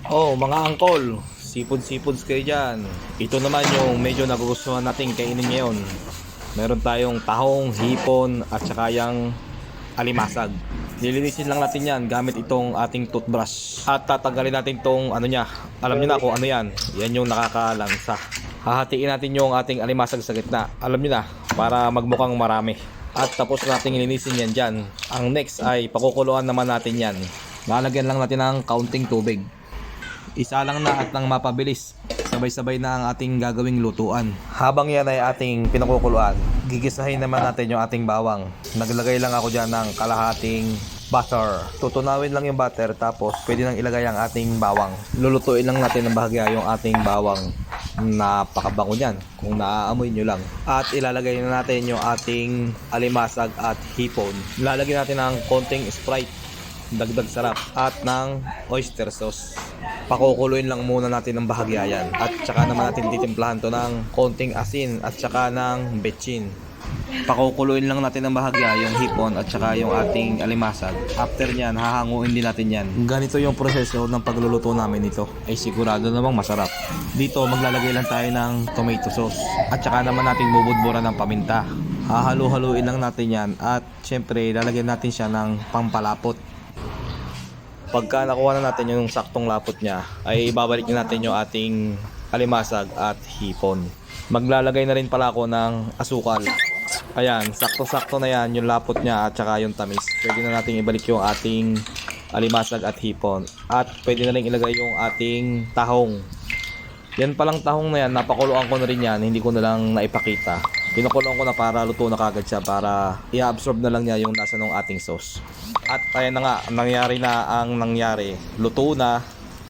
Oh, mga angkol, sipod-sipods kayo dyan. Ito naman yung medyo nagugustuhan natin kainin ngayon. Meron tayong tahong, hipon, at saka yung alimasag. Lilinisin lang natin yan gamit itong ating toothbrush. At tatanggalin natin tong ano niya. Alam niyo na kung ano yan. Yan yung nakakalansa. Hahatiin natin yung ating alimasag sa gitna. Alam niyo na, para magmukhang marami. At tapos natin linisin yan dyan. Ang next ay pakukuluan naman natin yan. Lalagyan lang natin ng kaunting tubig. Isa lang na at nang mapabilis. Sabay-sabay na ang ating gagawing lutuan. Habang yan ay ating pinakukuluan, gigisahin naman natin yung ating bawang. Naglagay lang ako dyan ng kalahating butter. Tutunawin lang yung butter tapos pwede nang ilagay ang ating bawang. Lulutuin lang natin ng bahagya yung ating bawang. Napakabango niyan kung naaamoy nyo lang. At ilalagay na natin yung ating alimasag at hipon. Lalagyan natin ng konting Sprite, dagdag sarap, at ng oyster sauce. Pakukuluin lang muna natin ng bahagya yan. At saka naman natin titimplahan to ng konting asin at saka ng betchin. Pakukuluin lang natin ng bahagya yung hipon at saka yung ating alimasag. After nyan, hahanguin din natin yan. Ganito yung proseso ng pagluluto namin nito. Ay sigurado namang masarap. Dito maglalagay lang tayo ng tomato sauce. At saka naman natin bubudburan ng paminta. Hahalu-haluin lang natin yan. At syempre lalagyan natin siya ng pampalapot. Pagka nakuha na natin yung saktong lapot niya, ay ibabalik na natin yung ating alimasag at hipon. Maglalagay na rin pala ako ng asukal. Ayan, sakto-sakto na yan yung lapot niya at saka yung tamis. Pwede na natin ibalik yung ating alimasag at hipon. At pwede na rin ilagay yung ating tahong. Yan palang tahong na yan, napakuluan ko na rin yan, hindi ko na lang naipakita. Pinukulong ko na para luto na kagad siya, para i-absorb na lang niya yung nasa ng ating sauce. At ayan na nga, nangyari na ang nangyari. Luto na.